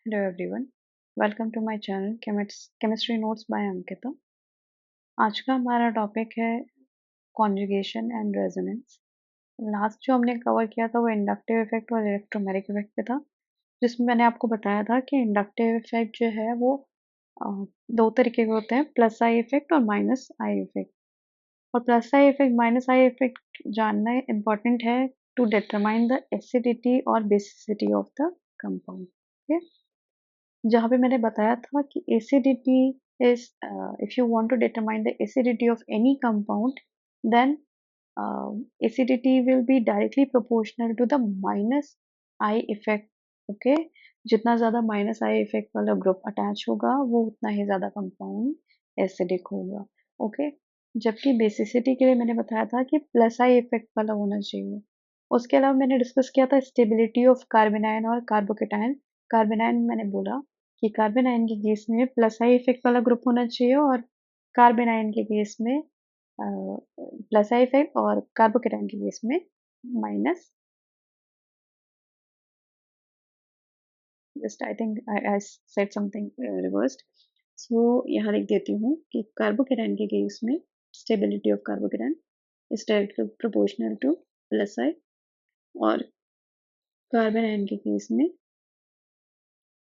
Hello everyone, welcome to my channel Chemistry Notes by Ankita। आज का हमारा topic है कॉन्जुगेशन एंड रेजोनेंस। लास्ट जो हमने कवर किया था वो इंडक्टिव इफेक्ट और इलेक्ट्रोमैग्नेटिक इफेक्ट पे था, जिसमें मैंने आपको बताया था कि इंडक्टिव इफेक्ट जो है वो अ, दो तरीके के होते हैं, प्लस आई इफेक्ट और माइनस आई इफेक्ट। और plus I effect minus I effect जानना इम्पोर्टेंट है टू डिटरमाइन द एसिडिटी और बेसिसिटी ऑफ द कंपाउंड। जहाँ पे मैंने बताया था कि acidity is if you want to determine the acidity of any compound, then acidity will be directly proportional to the minus I effect। Okay, जितना ज़्यादा minus आई effect वाला ग्रुप अटैच होगा वो उतना ही ज़्यादा कंपाउंड एसिडिक होगा। ओके, जबकि basicity के लिए मैंने बताया था कि प्लस आई इफेक्ट वाला होना चाहिए। उसके अलावा मैंने डिस्कस किया था स्टेबिलिटी ऑफ कार्बेनाइन और कार्बोकेटाइन। कार्बेनाइन मैंने बोला कि कार्बेनाइन के केस में प्लस आई इफेक्ट वाला ग्रुप होना चाहिए और कार्बेनाइन के केस में प्लस आई इफेक्ट और कार्बोकेटाइन के केस में minus. Just I think I said something reversed. So यहाँ लिख देती हूँ कि कार्बोकेटाइन के केस में stability of carbocation is directly proportional to plus I, और कार्बेनाइन के केस में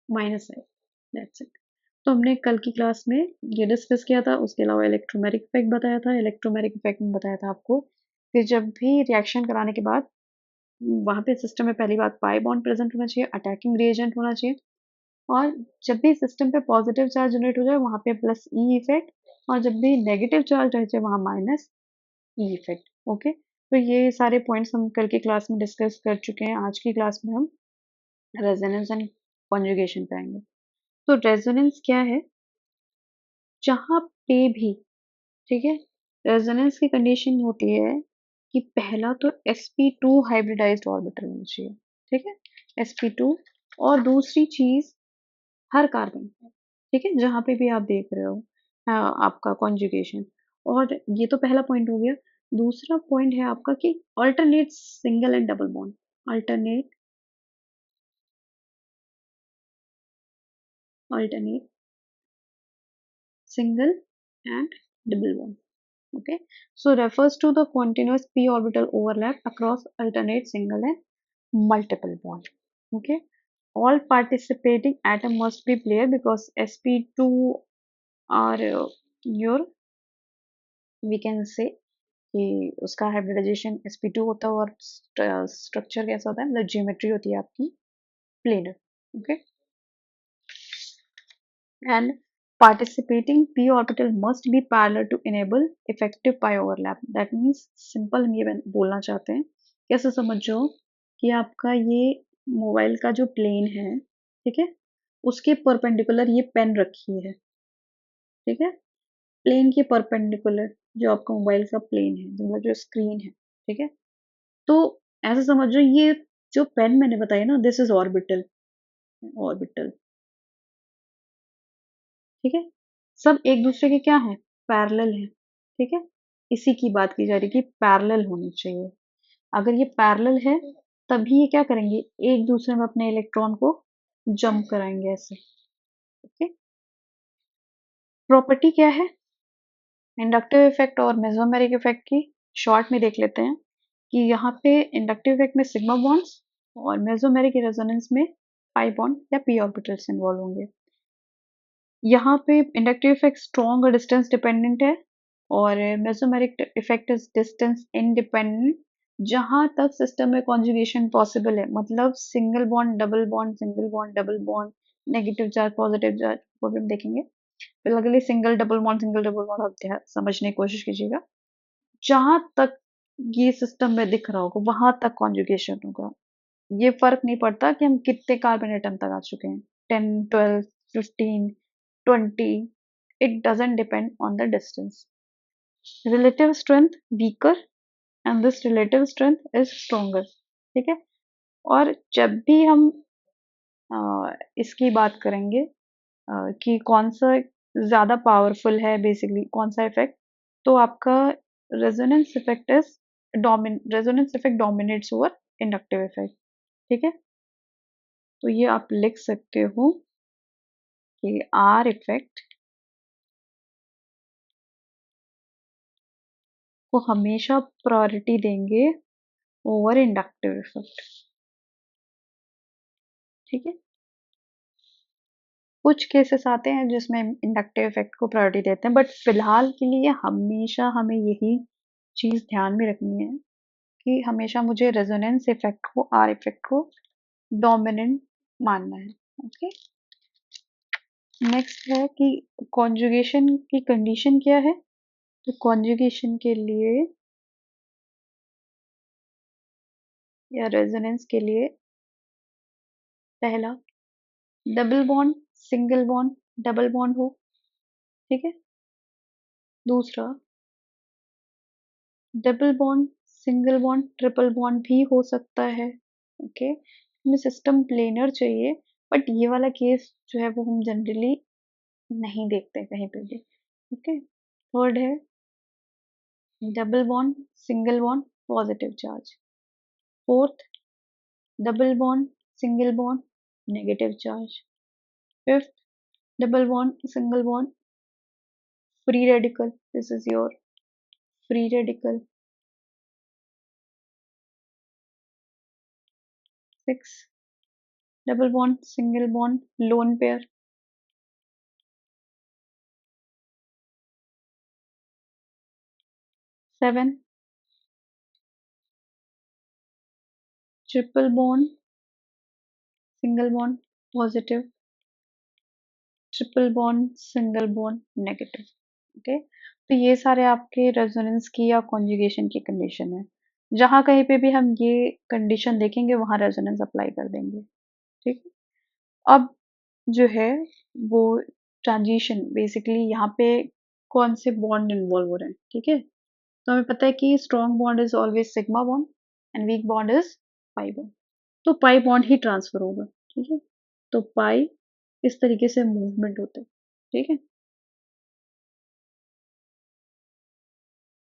माइनस आई। That's it. तो हमने कल की क्लास में ये डिस्कस किया था। उसके अलावा इलेक्ट्रोमैग्नेटिक इफेक्ट बताया था। इलेक्ट्रोमैग्नेटिक इफेक्ट में बताया था आपको कि जब भी रिएक्शन कराने के बाद वहाँ पे सिस्टम में पहली बात पाई बॉन्ड प्रेजेंट होना चाहिए, अटैकिंग रिएजेंट होना चाहिए, और जब भी सिस्टम पे पॉजिटिव चार्ज जनरेट हो जाए वहाँ पे प्लस ई इफेक्ट, और जब भी नेगेटिव चार्ज रह जाए वहाँ माइनस ई इफेक्ट। ओके, तो ये सारे पॉइंट्स हम कल की क्लास में डिस्कस कर चुके हैं। आज की क्लास में हम रेजोनेंस एंड कॉन्जुगेशन पे आएंगे। तो रेजोनेंस क्या है? जहाँ पे भी, ठीक है, रेजोनेंस की कंडीशन होती है कि पहला तो sp2 हाइब्रिडाइज्ड ऑर्बिटल होना चाहिए। ठीक है, sp2। और दूसरी चीज हर कार्बन, ठीक है, जहाँ पे भी आप देख रहे हो आपका कॉन्जुगेशन। और ये तो पहला पॉइंट हो गया। दूसरा पॉइंट है आपका कि alternate single and double bond. Alternate alternate single and double bond. Okay, so refers to the continuous p orbital overlap across alternate single and multiple bond. Okay, all participating atom must be paired because sp2 are your, we can say कि उसका hybridisation sp2 होता है और structure कैसा होता है, मतलब geometry होती है आपकी planar. Okay, and participating p orbital must be parallel to enable effective pi overlap। that means simple हम ये बोलना चाहते हैं, कैसे समझो कि आपका ये मोबाइल का जो प्लेन है, ठीक है, उसके परपेंडिकुलर ये पेन रखी है। ठीक है, प्लेन के परपेंडिकुलर जो आपका मोबाइल का प्लेन है, मतलब जो स्क्रीन है, ठीक है, तो ऐसे समझो ये जो पेन मैंने बताया ना, दिस इज ऑर्बिटल। ऑर्बिटल, ठीक है, सब एक दूसरे के क्या है, पैरेलल है। ठीक है, इसी की बात की जा रही है कि पैरेलल होनी चाहिए। अगर ये पैरेलल है तभी ये क्या करेंगे, एक दूसरे में अपने इलेक्ट्रॉन को जंप कराएंगे ऐसे। ओके, प्रॉपर्टी क्या है इंडक्टिव इफेक्ट और मेसोमेरिक इफेक्ट की, शॉर्ट में देख लेते हैं कि यहाँ पे इंडक्टिव इफेक्ट में सिग्मा बॉन्ड्स और मेसोमेरिक रेजोनेंस में पाई बॉन्ड या पी ऑर्बिटल्स इन्वॉल्व होंगे। यहाँ पे इंडक्टिव इफेक्ट स्ट्रॉन्ग और डिस्टेंस डिपेंडेंट है, और mesomeric effect is distance independent. जहां तक सिस्टम में कॉन्जुगेशन पॉसिबल है, मतलब single bond double bond, single bond double bond, negative charge positive charge को भी हम देखेंगे। फिलहाल सिंगल डबल बॉन्ड आप समझने की कोशिश कीजिएगा। जहां तक ये सिस्टम में दिख रहा होगा वहां तक कॉन्जुगेशन होगा। ये फर्क नहीं पड़ता कि हम कितने कार्बन एटम तक आ चुके हैं, 10 12 15 20, it doesn't depend on the distance। relative strength weaker and this relative strength is stronger। ठीक है, और जब भी हम इसकी बात करेंगे कि कौन सा ज्यादा पावरफुल है, बेसिकली कौन सा इफेक्ट, तो आपका resonance effect is resonance effect dominates over inductive effect. ठीक है, तो ये आप लिख सकते हो कि आर इफेक्ट को हमेशा प्रायोरिटी देंगे ओवर इंडक्टिव इफेक्ट। ठीक है, कुछ केसेस आते हैं जिसमें इंडक्टिव इफेक्ट को प्रायोरिटी देते हैं, बट फिलहाल के लिए हमेशा हमें यही चीज ध्यान में रखनी है कि हमेशा मुझे रेजोनेंस इफेक्ट को, आर इफेक्ट को डोमिनेंट मानना है। ओके, नेक्स्ट है कि कॉन्जुगेशन की कंडीशन क्या है। तो कॉन्जुगेशन के लिए या रेजोनेंस के लिए पहला double bond, single bond, double bond हो। ठीक है, दूसरा double bond, single bond, triple bond भी हो सकता है। ओके, हमें सिस्टम प्लेनर चाहिए, बट ये वाला केस जो है वो हम जनरली नहीं देखते कहीं पे भी। ओके, थर्ड है double bond, single bond, positive charge. Fourth double bond, single bond, negative charge. Fifth double bond, single bond, free radical, this is your free radical. Six double bond, single bond, lone pair. Seven triple bond, single bond positive, triple bond, single bond negative. Okay, तो ये सारे आपके resonance की या conjugation की condition है। जहां कहीं पे भी हम ये कंडीशन देखेंगे वहां रेजोनेंस अप्लाई कर देंगे। ठीक है, अब जो है वो ट्रांजिशन, बेसिकली यहाँ पे कौन से बॉन्ड इन्वॉल्व हो रहे हैं। ठीक है, तो हमें पता है कि strong bond is always sigma bond and weak bond is pi bond. तो पाई बॉन्ड ही ट्रांसफर होगा। ठीक है, तो पाई इस तरीके से मूवमेंट होता है। ठीक है,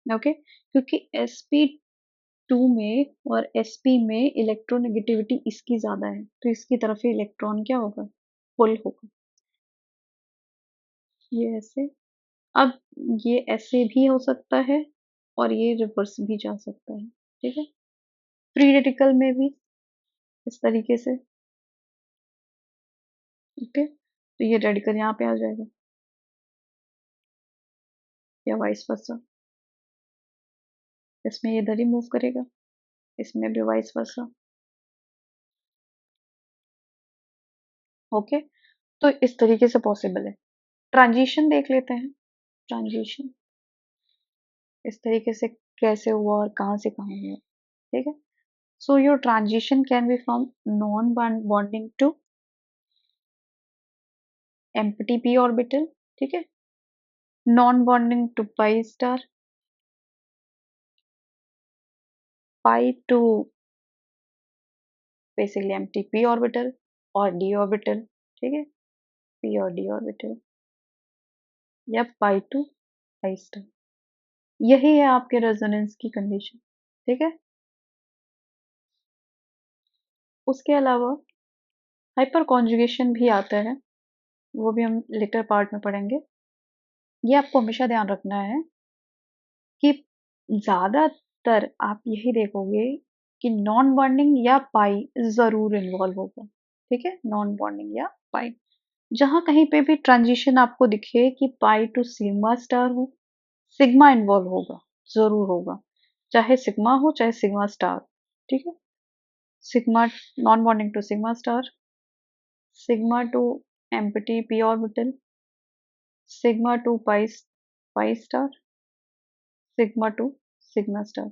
ओके, क्योंकि sp2 में और sp में इलेक्ट्रोनेगेटिविटी इसकी ज्यादा है, तो इसकी तरफ ही इलेक्ट्रॉन क्या होगा, पुल होगा। ये ऐसे, अब ये ऐसे भी हो सकता है और ये रिवर्स भी जा सकता है। ठीक है, फ्री रेडिकल में भी इस तरीके से। ओके, तो ये रेडिकल यहाँ पे आ जाएगा या वाइस वर्सा, इसमें ये इधर ही मूव करेगा, इसमें भी वाइस वर्सा। ओके, तो इस तरीके से पॉसिबल है। ट्रांजिशन देख लेते हैं। ट्रांजिशन इस तरीके से कैसे हुआ और कहाँ से कहाँ हुआ। ठीक है, so your transition can be from non bonding to empty p orbital. ठीक है, non bonding to pi star, pi to basically empty p orbital और d ऑर्बिटल। ठीक है, p और d ऑर्बिटल, या पाई टू पाई स्टार। यही है आपके रेजोनेंस की कंडीशन। ठीक है, उसके अलावा हाइपर कॉन्जुगेशन भी आता है, वो भी हम लेटर पार्ट में पढ़ेंगे। ये आपको हमेशा ध्यान रखना है कि ज्यादातर आप यही देखोगे कि नॉन बॉन्डिंग या पाई जरूर इन्वॉल्व होगा। ठीक है, नॉन बॉन्डिंग या पाई, जहां कहीं पे भी ट्रांजिशन आपको दिखे कि पाई टू सिग्मा स्टार हो, सिग्मा इन्वॉल्व होगा, जरूर होगा, चाहे सिग्मा हो चाहे सिग्मा स्टार। ठीक है, sigma non bonding to sigma star, sigma to empty p orbital, sigma to pi star, sigma to sigma star.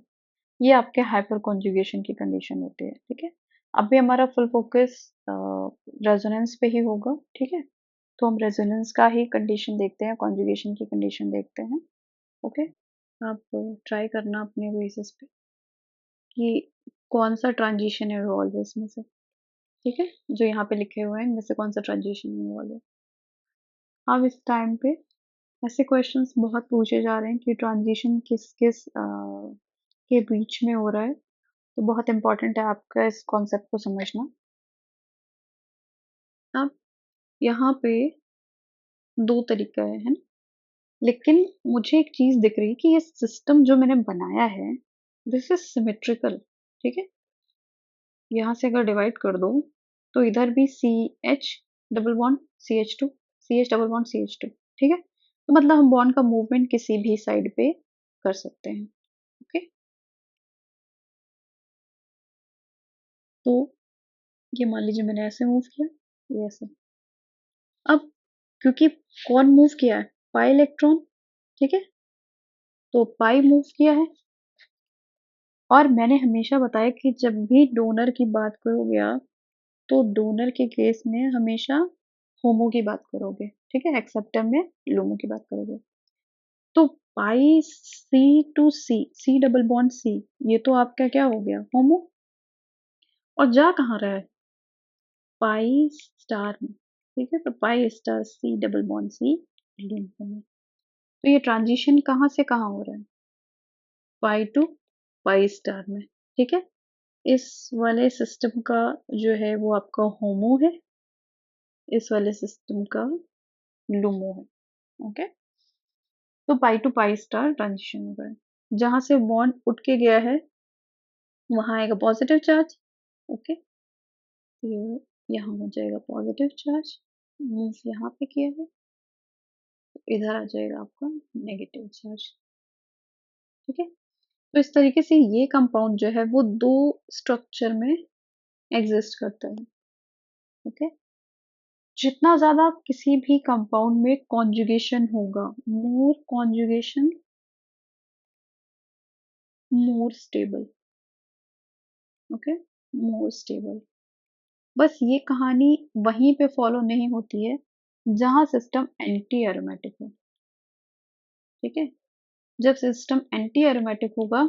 ये आपके हाइपर कॉन्जुगेशन की कंडीशन होती है। ठीक है, अभी हमारा फुल फोकस रेजोनेंस पे ही होगा। ठीक है, तो हम रेजोनेंस का ही कंडीशन देखते हैं, कॉन्जुगेशन की कंडीशन देखते हैं। ओके, आप ट्राई करना अपने बेसिस पे कि कौन सा ट्रांजिशन इन्वॉल्व है इसमें से। ठीक है, जो यहाँ पे लिखे हुए हैं इनमें से कौन सा ट्रांजिशन इन्वॉल्व है। अब इस टाइम पे ऐसे क्वेश्चंस बहुत पूछे जा रहे हैं कि ट्रांजिशन किस किस के बीच में हो रहा है, तो बहुत इंपॉर्टेंट है आपका इस कॉन्सेप्ट को समझना। अब यहाँ पे दो तरीका है ना। लेकिन मुझे एक चीज दिख रही है कि ये सिस्टम जो मैंने बनाया है दिस इज सिमेट्रिकल। ठीक है, यहाँ से अगर डिवाइड कर दो तो इधर भी C H double bond CH2, CH double bond CH2। ठीक है, तो मतलब हम बॉन्ड का मूवमेंट किसी भी साइड पे कर सकते हैं। ओके, तो ये मान लीजिए मैंने ऐसे मूव किया, ये ऐसे। अब क्योंकि कौन मूव किया है, पाई इलेक्ट्रॉन। ठीक है, तो पाई मूव किया है। और मैंने हमेशा बताया कि जब भी डोनर की बात करोगे आप, तो डोनर के केस में हमेशा होमो की बात करोगे। ठीक है, एक्सेप्टर में लोमो की बात करोगे। तो पाई C to C double bond C, ये तो आपका क्या हो गया, होमो। और जा कहाँ रहा है, पाई स्टार में। ठीक है, तो पाई star C double bond C लोमो में। तो ये ट्रांजिशन कहाँ से कहाँ हो रहा है, पाई टू पाई स्टार में। ठीक है, इस वाले सिस्टम का जो है वो आपका होमो है, इस वाले सिस्टम का लुमो है। ओके, तो पाई टू पाई स्टार ट्रांजिशन हो रहा है। जहां से बॉन्ड उठ के गया है वहां आएगा पॉजिटिव चार्ज। ओके, तो यहाँ हो जाएगा पॉजिटिव चार्ज, मीन्स यहाँ पे किया है, तो इधर आ जाएगा आपका नेगेटिव चार्ज। ठीक है, तो इस तरीके से ये कंपाउंड जो है वो दो स्ट्रक्चर में एग्जिस्ट करता है। ओके, जितना ज्यादा किसी भी कंपाउंड में कॉन्जुगेशन होगा, more conjugation more stable. Okay, more stable. बस ये कहानी वहीं पे फॉलो नहीं होती है जहां सिस्टम एंटी एरोमेटिक हो। ठीक है, जब सिस्टम एंटी एरोमेटिक होगा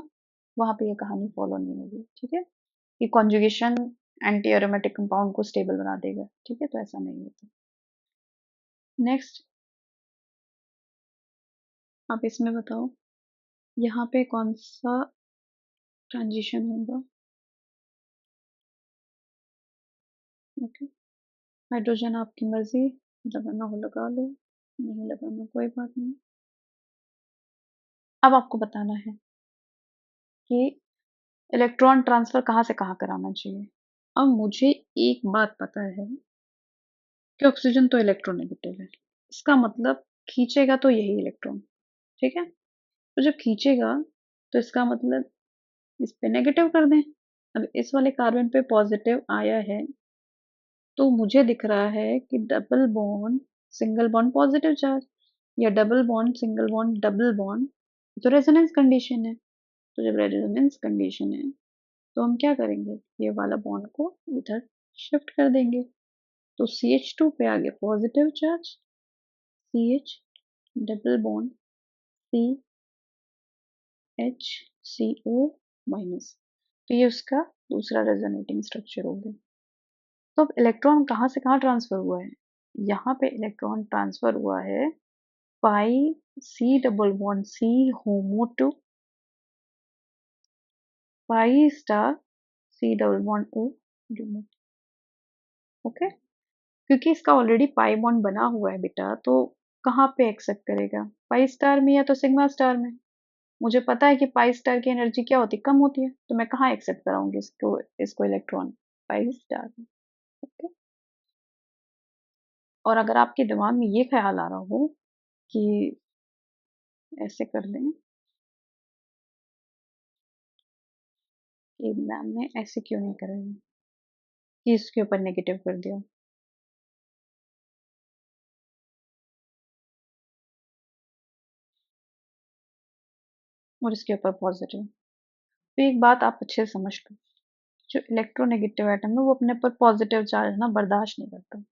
वहां पे ये कहानी फॉलो नहीं होगी। ठीक है, कि कॉन्जुगेशन एंटी एरोमेटिक कंपाउंड को स्टेबल बना देगा। ठीक है, तो ऐसा नहीं होता। नेक्स्ट, आप इसमें बताओ यहाँ पे कौन सा ट्रांजिशन होगा। ओके, हाइड्रोजन आपकी मर्जी, लगाना हो लगा लो, नहीं लगाना कोई बात नहीं। अब आपको बताना है कि इलेक्ट्रॉन ट्रांसफर कहाँ से कहाँ कराना चाहिए। अब मुझे एक बात पता है कि ऑक्सीजन तो इलेक्ट्रोनेगेटिव है, इसका मतलब खींचेगा तो यही इलेक्ट्रॉन। ठीक है, तो जब खींचेगा तो इसका मतलब इस पे नेगेटिव कर दें। अब इस वाले कार्बन पे पॉजिटिव आया है, तो मुझे दिख रहा है कि double bond single bond positive charge, या double bond single bond double bond, तो रेजोनेंस कंडीशन है। तो जब रेजोनेंस कंडीशन है तो हम क्या करेंगे, ये वाला बॉन्ड को इधर शिफ्ट कर देंगे। तो CH2 पे आ गया positive charge, CH double bond CHCO minus, तो ये उसका दूसरा रेजोनेटिंग स्ट्रक्चर हो गया। तो अब इलेक्ट्रॉन कहाँ से कहाँ ट्रांसफर हुआ है, यहाँ पे इलेक्ट्रॉन ट्रांसफर हुआ है pi C double bond C HOMO to pi star C double bond O डोमो। ओके, क्योंकि इसका ऑलरेडी पाई बॉन्ड बना हुआ है बेटा, तो कहाँ पे एक्सेप्ट करेगा, पाई स्टार में या तो सिग्मा स्टार में। मुझे पता है कि पाई स्टार की एनर्जी क्या होती है, कम होती है, तो मैं कहाँ एक्सेप्ट कराऊंगी इसको इसको इलेक्ट्रॉन, पाई स्टार में। ओके, और अगर आपके दिमाग में ये ख्याल आ रहा हो कि ऐसे कर दें कि मैम ने ऐसे क्यों नहीं करा है, कि इसके ऊपर नेगेटिव कर दिया और इसके ऊपर पॉजिटिव, तो एक बात आप अच्छे से समझ लो, जो इलेक्ट्रोनेगेटिव एटम है वो अपने पर पॉजिटिव चार्ज ना बर्दाश्त नहीं करता।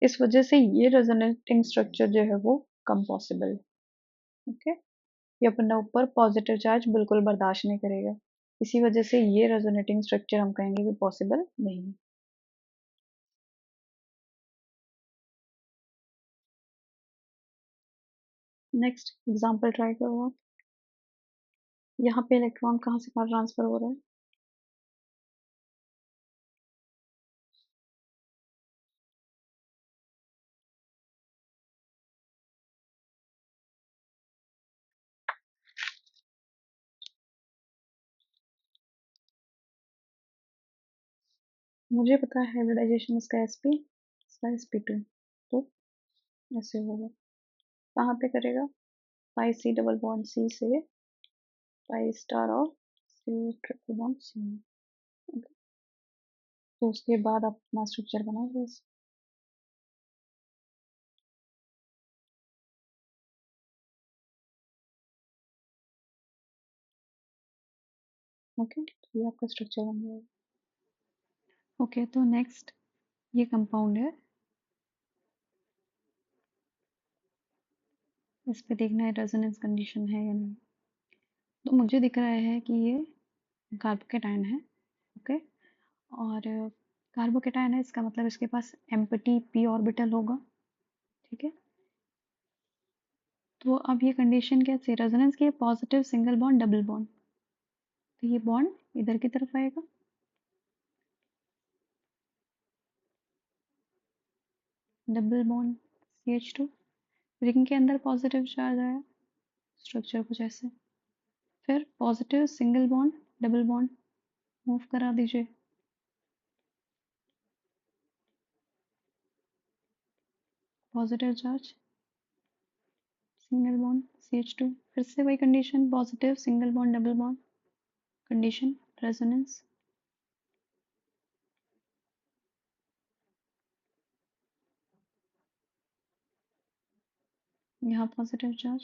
इस वजह से ये रेजोनेटिंग स्ट्रक्चर जो है वो कम पॉसिबल है। ओके, ये अपने ऊपर पॉजिटिव चार्ज बिल्कुल बर्दाश्त नहीं करेगा, इसी वजह से ये रेजोनेटिंग स्ट्रक्चर हम कहेंगे कि पॉसिबल नहीं है। नेक्स्ट एग्जांपल ट्राई करो आप। यहाँ पे इलेक्ट्रॉन कहाँ से कहाँ ट्रांसफर हो रहा है, मुझे पता है हाइब्रिडाइजेशन इसका sp, इसका sp2, तो ऐसे होगा। कहाँ पे करेगा? पाई सी डबल बॉन्ड सी से pi star of C triple bond C में। तो उसके बाद आप अपना स्ट्रक्चर बनाओगे। ओके, तो ये आपका स्ट्रक्चर बन जाएगा। ओके, तो नेक्स्ट ये कंपाउंड है, इस पे देखना है रेजोनेंस कंडीशन है या नहीं। तो मुझे दिख रहा है कि ये कार्बोकेटायन है। ओके, और कार्बोकेटायन है, इसका मतलब इसके पास एम्प्टी p ऑर्बिटल होगा। ठीक है, तो अब ये कंडीशन क्या है? रेजोनेंस की positive single bond double bond, तो ये बॉन्ड इधर की तरफ आएगा, डबल बॉन्ड CH2, रिंग के अंदर पॉजिटिव चार्ज आया, स्ट्रक्चर कुछ ऐसे। फिर positive single bond double bond move करा दीजिए, positive charge single bond CH2, फिर से वही condition, positive single bond double bond condition, resonance. यहाँ पॉजिटिव चार्ज,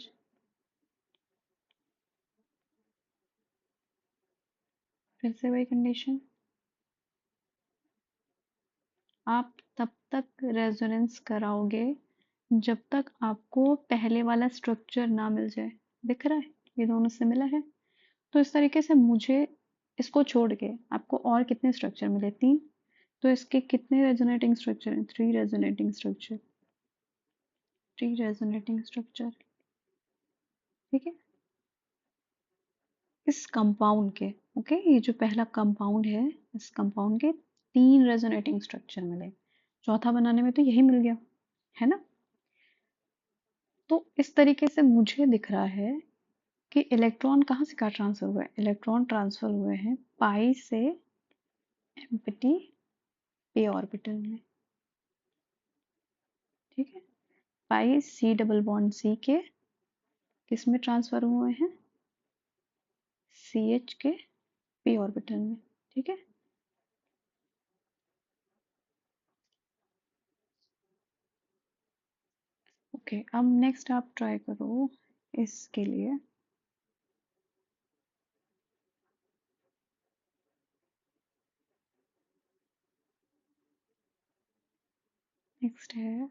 फिर से वही कंडीशन। आप तब तक रेजोनेंस कराओगे जब तक आपको पहले वाला स्ट्रक्चर ना मिल जाए। दिख रहा है ये दोनों सिमिलर है। तो इस तरीके से मुझे इसको छोड़ के आपको और कितने स्ट्रक्चर मिले? 3। तो इसके कितने रेजोनेटिंग स्ट्रक्चर हैं? 3 रेजोनेटिंग स्ट्रक्चर, 3 रेजोनेटिंग स्ट्रक्चर। ठीक है, इस कंपाउंड के, ओके, ये जो पहला कंपाउंड है, इस कंपाउंड के 3 रेजोनेटिंग स्ट्रक्चर मिले। चौथा बनाने में तो यही मिल गया, है ना? तो इस तरीके से मुझे दिख रहा है कि इलेक्ट्रॉन कहाँ से कहाँ ट्रांसफर हुए हैं? इलेक्ट्रॉन ट्रांसफर हुए हैं पाई से एम्प्टी p ऑर्बिटल में। ठीक है, पाई सी डबल बॉन्ड सी के किस में ट्रांसफर हुए हैं? CH के p ऑर्बिटल में। ठीक है, ओके, अब नेक्स्ट आप ट्राई करो इसके लिए। नेक्स्ट है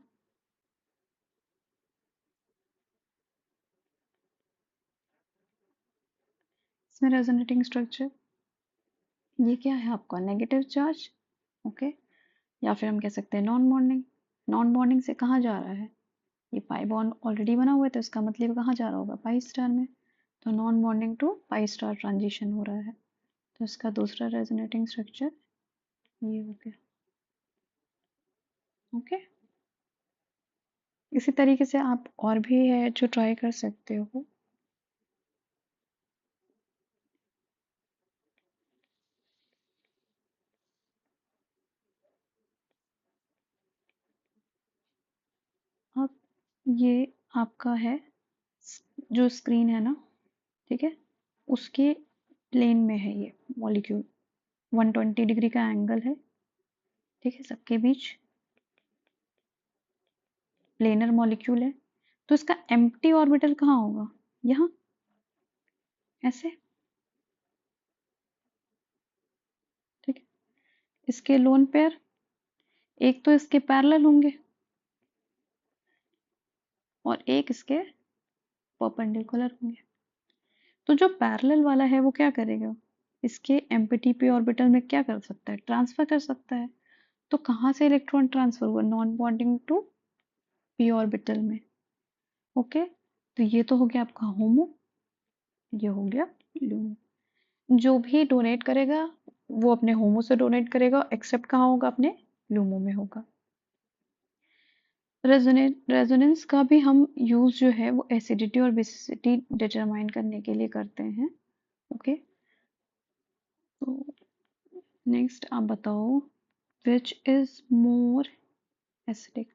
इसमें रेजोनेटिंग स्ट्रक्चर, ये क्या है आपका? Negative charge. ओके, या फिर हम कह सकते हैं नॉन बॉन्डिंग। नॉन बॉन्डिंग से कहाँ जा रहा है? ये पाई बॉन्ड ऑलरेडी बना हुआ है, तो इसका मतलब कहाँ जा रहा होगा? पाई स्टार में। तो non bonding to pi star transition हो रहा है, तो इसका दूसरा रेजोनेटिंग स्ट्रक्चर ये हो गया। ओके, इसी तरीके से आप और भी है जो ट्राई कर सकते हो। अब ये आपका है जो स्क्रीन है ना, ठीक है, उसके प्लेन में है ये मॉलिक्यूल, 120 डिग्री का एंगल है। ठीक है, सबके बीच प्लेनर मॉलिक्यूल है, तो इसका एम्प्टी ऑर्बिटल कहाँ होगा? यहाँ, ऐसे। ठीक है, इसके लोन पेयर एक तो इसके पैरेलल होंगे और एक इसके परपेंडिकुलर होंगे। तो जो पैरेलल वाला है वो क्या करेगा? इसके एम्प्टी p ऑर्बिटल में क्या कर सकता है? ट्रांसफर कर सकता है। तो कहाँ से इलेक्ट्रॉन ट्रांसफर हुआ? Non bonding to p orbital में। ओके, तो ये तो हो गया आपका होमो, ये हो गया लूमो। जो भी डोनेट करेगा वो अपने होमो से डोनेट करेगा, एक्सेप्ट कहाँ होगा? अपने लूमो में होगा। रेजोनेंस का भी हम यूज जो है वो एसिडिटी और बेसिसिटी डिटरमाइन करने के लिए करते हैं। ओके, तो नेक्स्ट आप बताओ which is more acidic.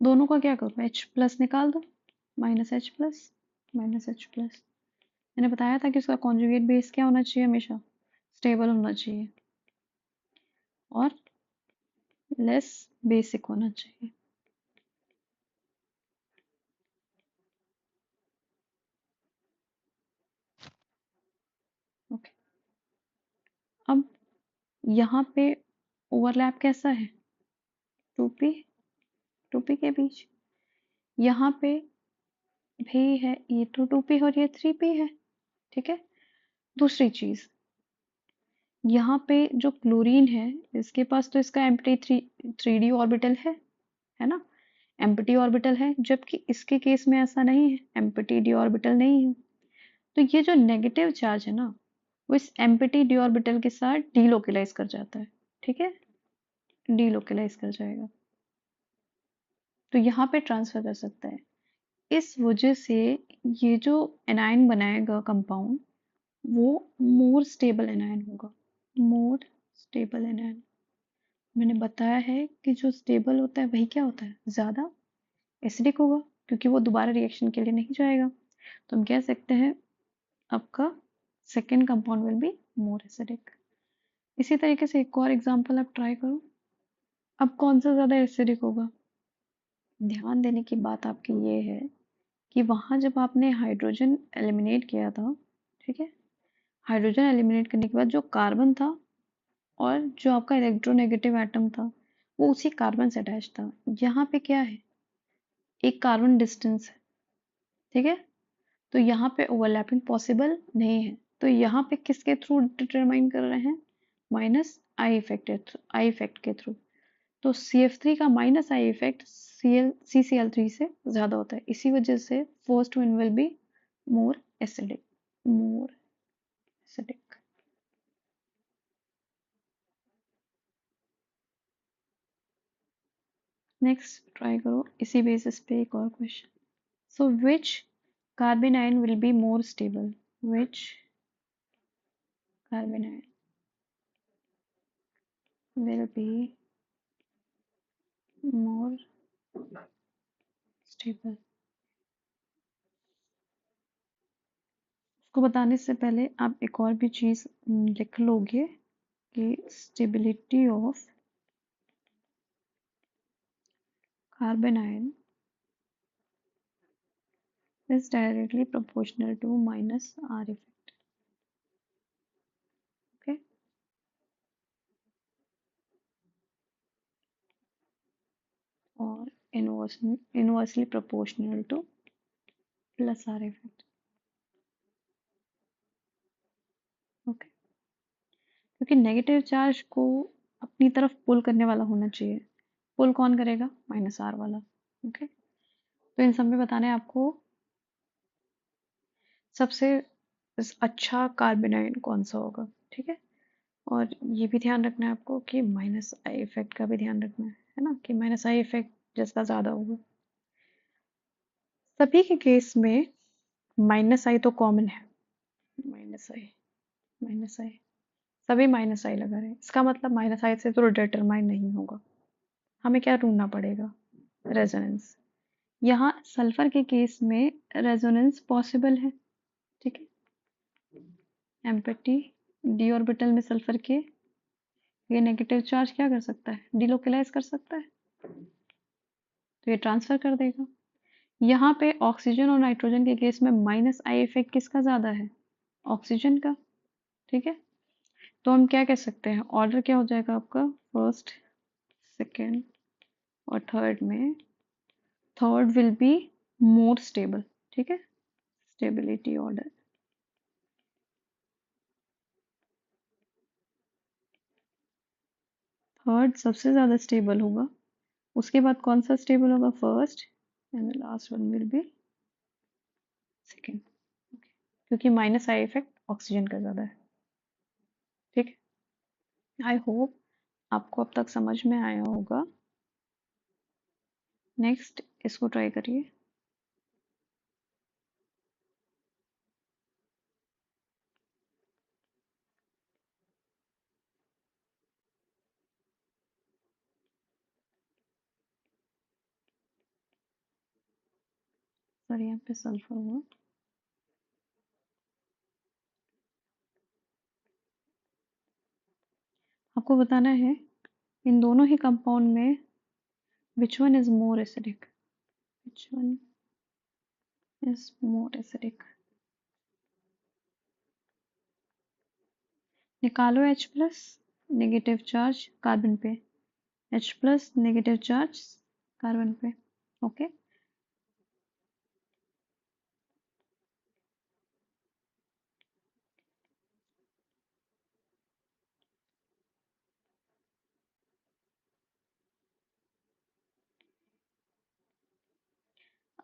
दोनों का क्या करो, H प्लस निकाल दो, -H+, -H+। मैंने बताया था कि उसका कॉन्जुगेट बेस क्या होना चाहिए, हमेशा स्टेबल होना चाहिए और लेस बेसिक होना चाहिए। ओके, अब यहाँ पे ओवरलैप कैसा है, 2p के बीच, यहाँ पे भी है, ये तो 2p और ये 3p है, ठीक है। दूसरी चीज, यहाँ पे जो क्लोरीन है, इसके पास तो इसका एम्प्टी 3d ऑर्बिटल है ना, एम्प्टी ऑर्बिटल है, जबकि इसके केस में ऐसा नहीं है, एम्प्टी डी ऑर्बिटल नहीं है। तो ये जो नेगेटिव चार्ज है ना, वो इस एम्प्टी डी ऑर्बिटल के साथ डीलोकलाइज कर जाता है, ठीक है, डीलोकलाइज कर जाएगा, तो यहाँ पे ट्रांसफर कर सकता है। इस वजह से ये जो एनायन बनाएगा कंपाउंड, वो मोर स्टेबल एनायन होगा, मोर स्टेबल एनायन। मैंने बताया है कि जो स्टेबल होता है वही क्या होता है, ज्यादा एसिडिक होगा, क्योंकि वो दोबारा रिएक्शन के लिए नहीं जाएगा। तो हम कह सकते हैं आपका second compound will be more acidic. इसी तरीके से एक और एग्जांपल आप ट्राई करो। अब कौन सा ज्यादा एसिडिक होगा, ध्यान देने की बात आपकी ये है कि वहां जब आपने हाइड्रोजन एलिमिनेट किया था, ठीक है, हाइड्रोजन एलिमिनेट करने के बाद जो कार्बन था और जो आपका इलेक्ट्रोनेगेटिव एटम था, वो उसी कार्बन से अटैच था। यहाँ पे क्या है, एक कार्बन डिस्टेंस है, ठीक है, तो यहाँ पे ओवरलैपिंग पॉसिबल नहीं है। तो यहाँ पे किसके थ्रू डिटरमाइन कर रहे हैं, माइनस आई इफेक्ट के थ्रू। तो CF3 का माइनस आई इफेक्ट CCl3 से ज्यादा होता है, इसी वजह से first one will be more acidic, more acidic. Next try करो इसी बेसिस पे एक और question. So which carbon ion will be more stable, which carbon ion will be more stable। इसको बताने से पहले आप एक और भी चीज लिख लोगे कि stability of carbon ion is directly proportional to minus R effect, okay, or inversely proportional to plus R effect, okay, क्योंकि नेगेटिव चार्ज को अपनी तरफ पुल करने वाला होना चाहिए, पुल कौन करेगा, माइनस आर वाला, ओके। तो इन सब में बताना है आपको सबसे अच्छा कार्बन आयन कौन सा होगा, ठीक है। और ये भी ध्यान रखना है आपको कि माइनस आई इफेक्ट का भी ध्यान रखना है ना, कि माइनस आई इफेक्ट जिसका ज्यादा होगा। सभी के केस में माइनस आई तो कॉमन है, माइनस आई, माइनस आई, सभी माइनस आई लगा रहे हैं, इसका मतलब माइनस आई से तो डिटरमाइन नहीं होगा, हमें क्या ढूंढना पड़ेगा, रेजोनेंस। यहाँ सल्फर के केस में रेजोनेंस पॉसिबल है, ठीक है, एम्प्टी डी ऑर्बिटल में सल्फर के ये नेगेटिव चार्ज क्या कर सकता है, डिलोकलाइज कर सकता है, तो ये ट्रांसफर कर देगा। यहाँ पे ऑक्सीजन और नाइट्रोजन के केस में माइनस आई इफेक्ट किसका ज्यादा है, ऑक्सीजन का, ठीक है। तो हम क्या कह सकते हैं, ऑर्डर क्या हो जाएगा आपका, फर्स्ट सेकेंड और थर्ड में third will be more stable, ठीक है, स्टेबिलिटी ऑर्डर। थर्ड सबसे ज्यादा स्टेबल होगा, उसके बाद कौन सा स्टेबल होगा, first, and the last one will be second, क्योंकि माइनस आई इफेक्ट ऑक्सीजन का ज्यादा है, ठीक है। आई होप आपको अब तक समझ में आया होगा। नेक्स्ट इसको ट्राई करिए। सर यहाँ पे सल्फर हुआ। आपको बताना है इन दोनों ही कंपाउंड में which one is more acidic, which one is more acidic। निकालो H plus negative charge carbon पे, H plus negative charge carbon पे। ओके,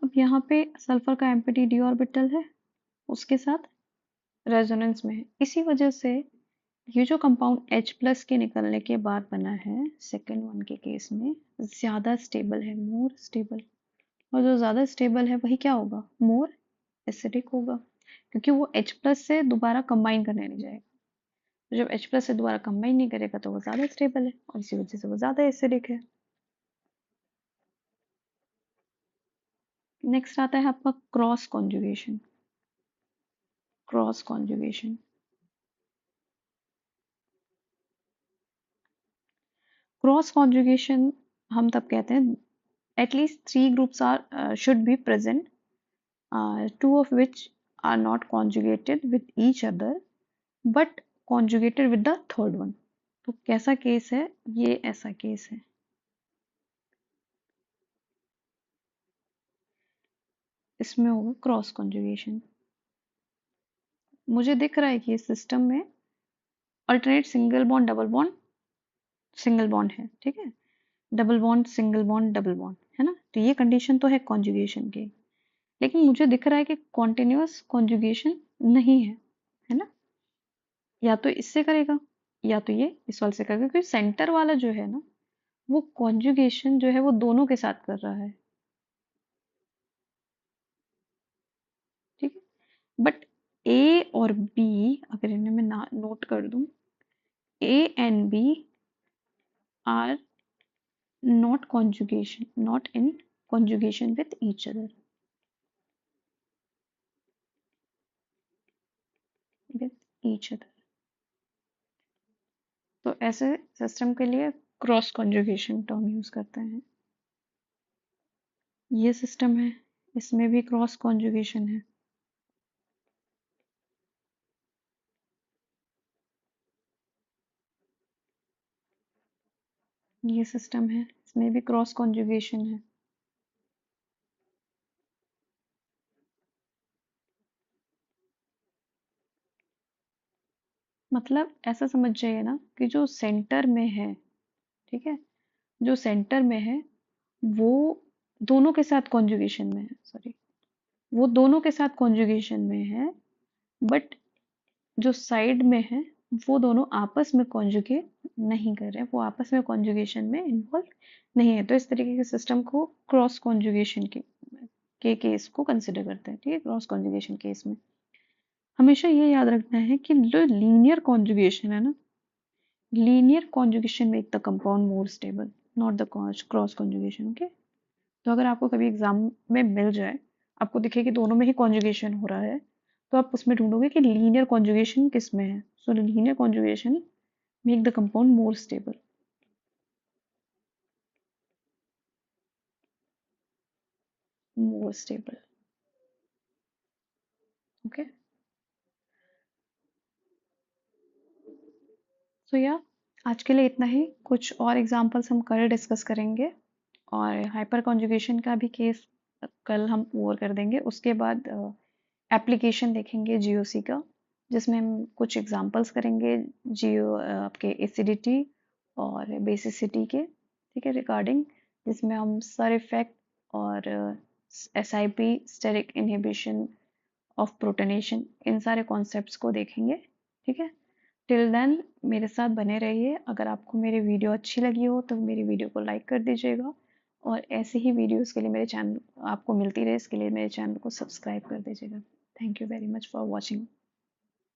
अब यहाँ पे सल्फर का एम्प्टी d ऑर्बिटल है, उसके साथ रेजोनेंस में है। इसी वजह से ये जो कंपाउंड H प्लस के निकलने के बाद बना है सेकेंड वन के केस में ज्यादा स्टेबल है, मोर स्टेबल। और जो ज्यादा स्टेबल है वही क्या होगा, मोर एसिडिक होगा, क्योंकि वो H प्लस से दोबारा कंबाइन करने नहीं जाएगा। तो जब H प्लस से दोबारा कंबाइन नहीं करेगा तो वो ज्यादा स्टेबल है और इसी वजह से वो ज्यादा एसिडिक है। नेक्स्ट आता है आपका cross conjugation. Cross conjugation, cross conjugation हम तब कहते हैं at least 3 groups are should be present, 2 of which are not conjugated with each other but conjugated with the third one। तो कैसा केस है ये, ऐसा केस है। इसमें होगा क्रॉस कॉन्जुगेशन। मुझे दिख रहा है कि इस सिस्टम में alternate single bond double bond single bond है, ठीक है, double bond single bond double bond है ना, तो ये कंडीशन तो है कॉन्जुगेशन की। लेकिन मुझे दिख रहा है कि कॉन्टिन्यूअस कॉन्जुगेशन नहीं है ना, या तो इससे करेगा या तो ये इस वाले से करेगा, क्योंकि सेंटर वाला जो है ना वो कॉन्जुगेशन जो है वो दोनों के साथ कर रहा है, ठीक है। बट ए और बी अगर इन्हें मैं नोट कर दूं, A and B are not in conjugation with each other, with each other। तो ऐसे सिस्टम के लिए क्रॉस कॉन्जुगेशन टर्म यूज करते हैं। ये सिस्टम है, इसमें भी क्रॉस कॉन्जुगेशन है। ये सिस्टम है, इसमें भी क्रॉस कॉन्जुगेशन है। मतलब ऐसा समझ जाइए ना कि जो सेंटर में है, ठीक है, जो सेंटर में है वो दोनों के साथ कॉन्जुगेशन में है, सॉरी, वो दोनों के साथ कॉन्जुगेशन में है, बट जो साइड में है वो दोनों आपस में कॉन्जुगेट नहीं कर रहे हैं, वो आपस में कॉन्जुगेशन में इन्वॉल्व नहीं है। तो इस तरीके के सिस्टम को क्रॉस कॉन्जुगेशन के केस को कंसिडर करते हैं, ठीक है। क्रॉस कॉन्जुगेशन केस में हमेशा ये याद रखना है कि जो लीनियर कॉन्जुगेशन है ना, linear conjugation make the compound more stable, not the cross conjugation, okay. तो अगर आपको कभी एग्जाम में मिल जाए, आपको दिखे कि दोनों में ही कॉन्जुगेशन हो रहा है, तो आप उसमें ढूंढोगे कि लीनियर कॉन्जुगेशन किस में है। So linear conjugation make the compound more stable, more stable, okay. So या आज के लिए इतना ही, कुछ और एग्जांपल्स हम कल डिस्कस करेंगे और हाइपर कॉन्जुगेशन का भी केस कल हम ओवर कर देंगे। उसके बाद एप्लीकेशन देखेंगे जीओसी का, जिसमें हम कुछ एग्जांपल्स करेंगे जियो आपके एसिडिटी और बेसिसिटी के, ठीक है, रिगार्डिंग, जिसमें हम सर इफेक्ट और SIP steric inhibition of protonation इन सारे कॉन्सेप्ट्स को देखेंगे, ठीक है। टिल देन मेरे साथ बने रहिए। अगर आपको मेरी वीडियो अच्छी लगी हो तो मेरी वीडियो को लाइक कर दीजिएगा, और ऐसे ही वीडियोस के लिए मेरे चैनल आपको मिलती रहे इसके लिए मेरे चैनल को सब्सक्राइब कर दीजिएगा। Thank you very much for watching.